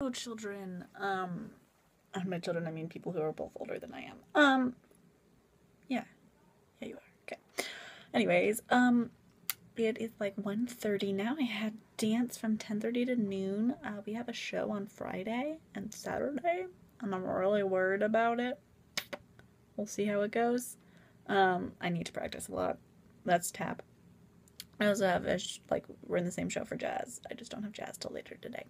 Hello, children. And by children, I mean people who are both older than I am. Yeah. Yeah, you are. Okay. Anyways, it is like 1:30 now. I had dance from 10:30 to noon. We have a show on Friday and Saturday, and I'm really worried about it. We'll see how it goes. I need to practice a lot. That's tap. I also have we're in the same show for jazz. I just don't have jazz till later today.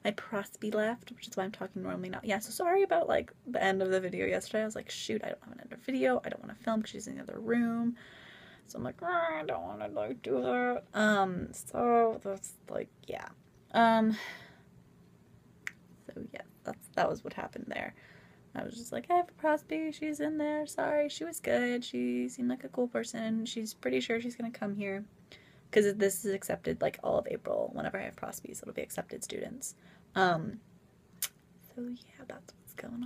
My prosby left, which is why I'm talking normally now. Yeah, so sorry about like the end of the video yesterday. I was like, shoot, I don't have an end of video. I don't want to film because she's in the other room. So I'm like, I don't want to like do that. So that's like, yeah. So yeah, that was what happened there. I was just like, I have a prosby. She's in there. Sorry, she was good. She seemed like a cool person. She's pretty sure she's gonna come here. Because this is accepted like all of April. Whenever I have prospies, it'll be accepted students. So yeah, that's what's going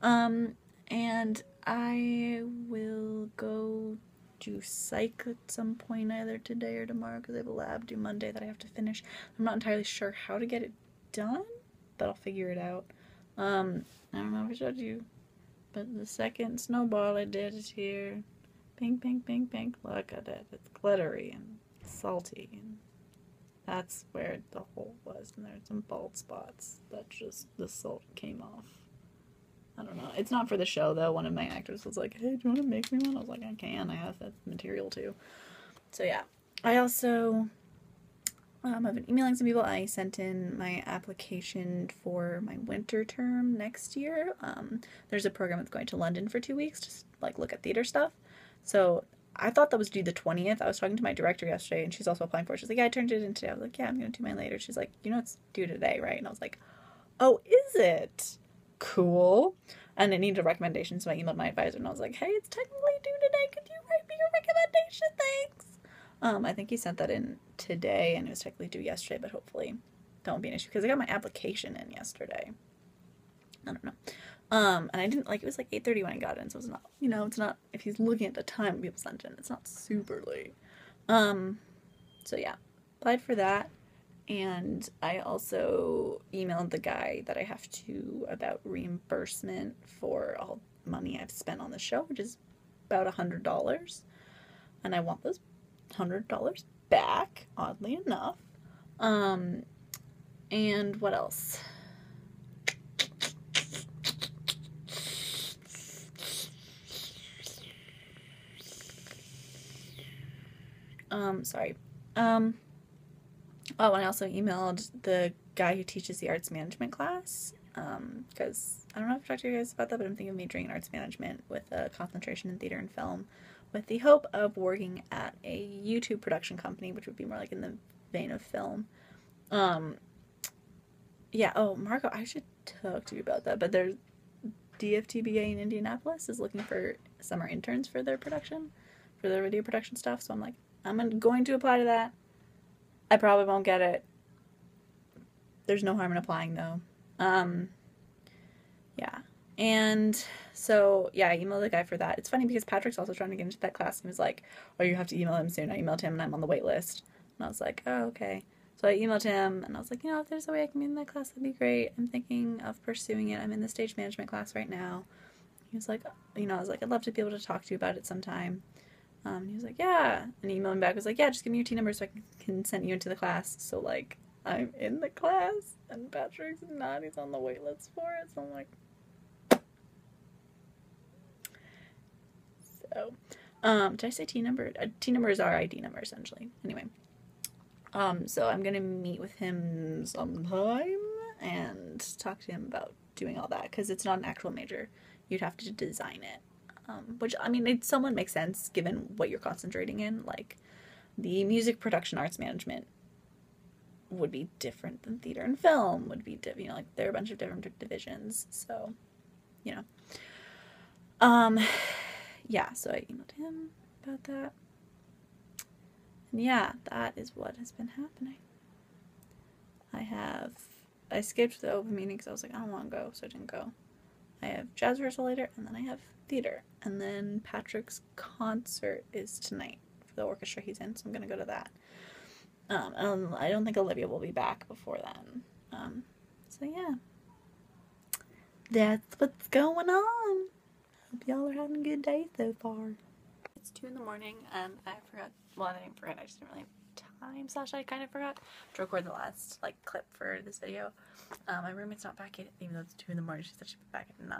on. And I will go do psych at some point either today or tomorrow because I have a lab due Monday that I have to finish. I'm not entirely sure how to get it done, but I'll figure it out. I don't know if I showed you, but the second snowball I did is here. Pink, pink, pink, pink. Look at it. It's glittery and salty, and that's where the hole was, and there's some bald spots that just the salt came off. I don't know. It's not for the show though. One of my actors was like, hey, do you want to make me one? I was like, I can. I have that material too. So yeah. I also I've been emailing some people. I sent in my application for my winter term next year. There's a program that's going to London for 2 weeks to like look at theater stuff. So I thought that was due the 20th. I was talking to my director yesterday, and she's also applying for it. She's like, yeah, I turned it in today. I was like, yeah, I'm going to do mine later. She's like, you know, it's due today, right? And I was like, oh, is it? Cool. And I needed a recommendation, so I emailed my advisor, and I was like, hey, it's technically due today. Could you write me a recommendation? Thanks. I think he sent that in today, and it was technically due yesterday, but hopefully that won't be an issue, because I got my application in yesterday. I don't know. And I didn't, like, it was like 8:30 when I got in, so it's not, you know, it's not, if he's looking at the time people sent in, it's not super late. So yeah, applied for that, and I also emailed the guy that I have to about reimbursement for all money I've spent on the show, which is about $100, and I want those $100 back, oddly enough. And what else? Sorry. Oh, and I also emailed the guy who teaches the arts management class, because I don't know if I've talked to you guys about that, but I'm thinking of majoring in arts management with a concentration in theater and film, with the hope of working at a YouTube production company, which would be more like in the vein of film. Yeah, oh, Marco, I should talk to you about that, but there's DFTBA in Indianapolis is looking for summer interns for their production, for their video production stuff, so I'm like, I'm going to apply to that. I probably won't get it. There's no harm in applying, though. Yeah. And so, yeah, I emailed the guy for that. It's funny because Patrick's also trying to get into that class, and he was like, oh, you have to email him soon. I emailed him, and I'm on the wait list. And I was like, oh, okay. So I emailed him, and I was like, you know, if there's a way I can be in that class, that'd be great. I'm thinking of pursuing it. I'm in the stage management class right now. He was like, you know, I was like, I'd love to be able to talk to you about it sometime. He was like, yeah. And he emailed me back, was like, yeah, just give me your T number so I can send you into the class. So, like, I'm in the class, and Patrick's not. He's on the wait list for it. So I'm like, so, did I say T number? T number is our ID number, essentially. Anyway, so I'm gonna meet with him sometime and talk to him about doing all that, because it's not an actual major. You'd have to design it. Which, I mean, it somewhat makes sense given what you're concentrating in. Like, the music production arts management would be different than theater and film, would be, you know, like, there are a bunch of different divisions, so, you know. Yeah, so I emailed him about that. And yeah, that is what has been happening. I skipped the open meeting because I was like, I don't want to go, so I didn't go. I have jazz rehearsal later, and then I have theater. And then Patrick's concert is tonight for the orchestra he's in, so I'm going to go to that. I don't think Olivia will be back before then. So So yeah, that's what's going on. Hope y'all are having a good day so far. It's 2 in the morning and I forgot, well, I didn't forget, I just didn't really have time, slash I kind of forgot to record the last, like, clip for this video. My roommate's not back yet, even though it's 2 in the morning. She said she'd be back at 9.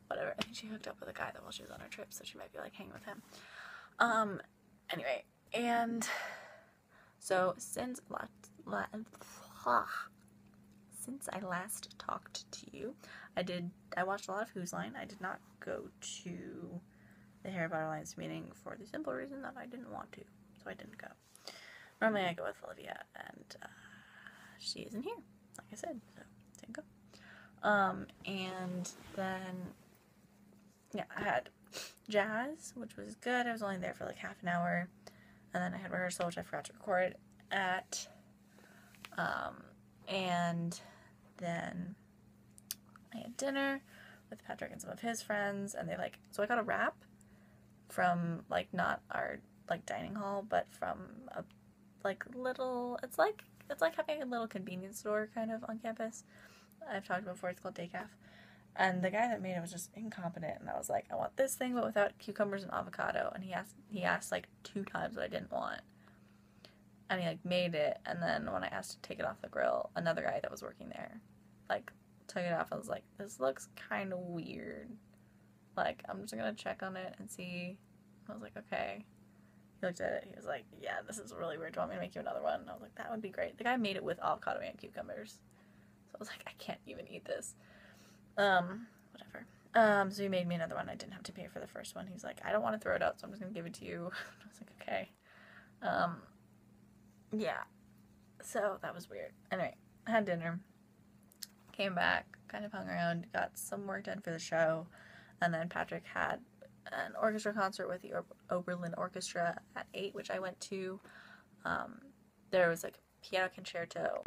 Whatever. I think she hooked up with a guy that while she was on her trip, so she might be, like, hanging with him. Anyway, and so since I last talked to you, I watched a lot of Who's Line. I did not go to the Harry Potter Alliance meeting for the simple reason that I didn't want to, so I didn't go. Normally I go with Olivia, and she isn't here, like I said, so didn't go. And then, yeah, I had jazz, which was good. I was only there for like half an hour, and then I had rehearsal, which I forgot to record at, and then I had dinner with Patrick and some of his friends, and so I got a wrap from, like, not our, like, dining hall, but from a, like, little, it's like having a little convenience store, kind of, on campus. I've talked about before, it's called Day Caf. And the guy that made it was just incompetent, and I was like, I want this thing, but without cucumbers and avocado, and he asked like 2 times what I didn't want. And he, like, made it, and then when I asked to take it off the grill, another guy that was working there, like, took it off. I was like, this looks kind of weird. Like, I'm just gonna check on it and see. I was like, okay. He looked at it, he was like, yeah, this is really weird. Do you want me to make you another one? And I was like, that would be great. The guy made it with avocado and cucumbers. So I was like, I can't even eat this. Whatever. So he made me another one. I didn't have to pay for the first one. He was like, I don't want to throw it out, so I'm just gonna give it to you. I was like, okay. Yeah. So that was weird. Anyway, I had dinner, came back, kind of hung around, got some work done for the show, and then Patrick had an orchestra concert with the Oberlin Orchestra at 8, which I went to. There was like a piano concerto.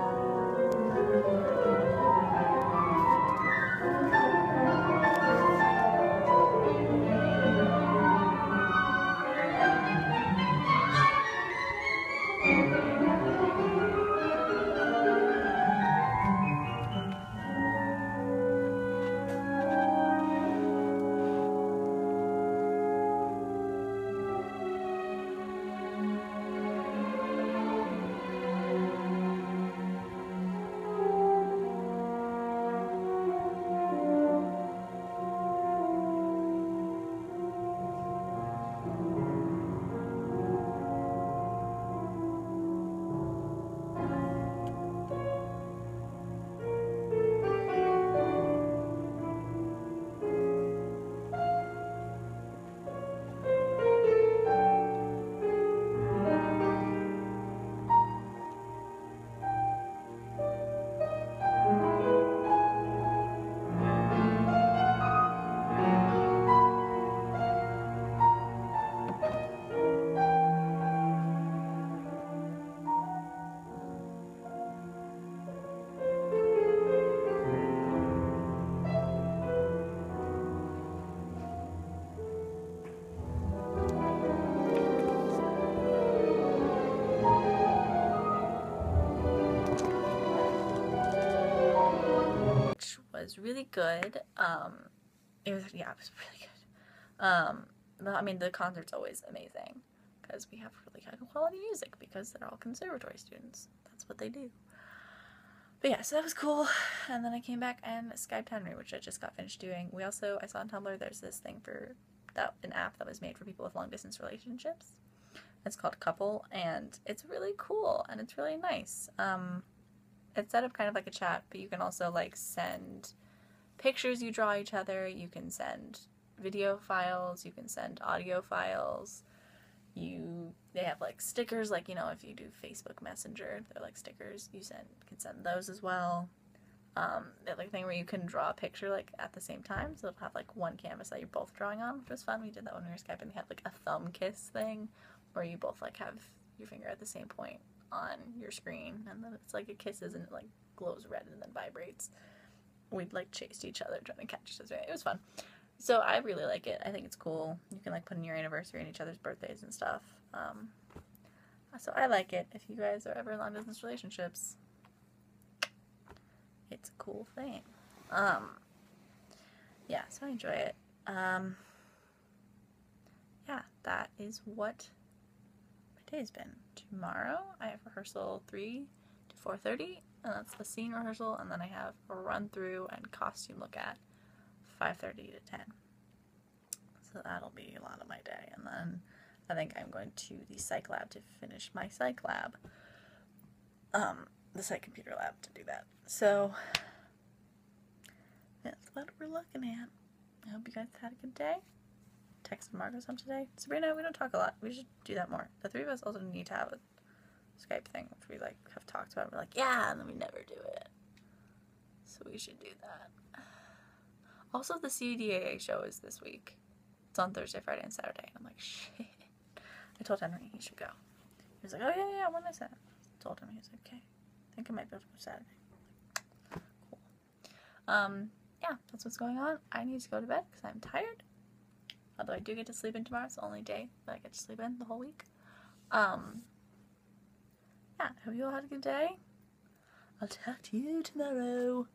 Was really good. It was really good. I mean, the concert's always amazing because we have really high quality music because they're all conservatory students. That's what they do. But yeah, so that was cool. And then I came back and Skyped Henry, which I just got finished doing. I saw on Tumblr, there's this thing an app that was made for people with long distance relationships. It's called Couple, and it's really cool and it's really nice. It's set up kind of like a chat, but you can also, like, send pictures you draw each other, you can send video files, you can send audio files, they have, like, stickers, like, you know, if you do Facebook Messenger, they're like stickers, you can send those as well. They have, like, a thing where you can draw a picture, like, at the same time, so it'll have, like, one canvas that you're both drawing on, which was fun. We did that when we were Skyping. They had, like, a thumb kiss thing, where you both, like, have your finger at the same point on your screen, and then it's like it kisses and it, like, glows red and then vibrates. We'd, like, chased each other trying to catch each other. It was fun. So I really like it. I think it's cool. You can, like, put in your anniversary and each other's birthdays and stuff. So I like it. If you guys are ever in long distance relationships, it's a cool thing. Yeah, so I enjoy it. Yeah, that is what my day's been. Tomorrow I have rehearsal 3 to 4:30, and that's the scene rehearsal, and then I have a run through and costume look at 5:30 to 10. So that'll be a lot of my day, and then I think I'm going to the psych lab to finish my psych lab. The psych computer lab to do that. So that's what we're looking at. I hope you guys had a good day. Texted Margot some today. Sabrina, we don't talk a lot. We should do that more. The three of us also need to have a Skype thing, which we like have talked about. We're like, yeah, and then we never do it. So we should do that. Also, the CDAA show is this week. It's on Thursday, Friday, and Saturday. And I'm like, shit. I told Henry he should go. He was like, oh yeah, when is that? I told him. He was like, okay. I think I might be able to go Saturday. Cool. Yeah, that's what's going on. I need to go to bed because I'm tired. Although I do get to sleep in tomorrow. It's the only day that I get to sleep in the whole week. Yeah, I hope you all had a good day. I'll talk to you tomorrow.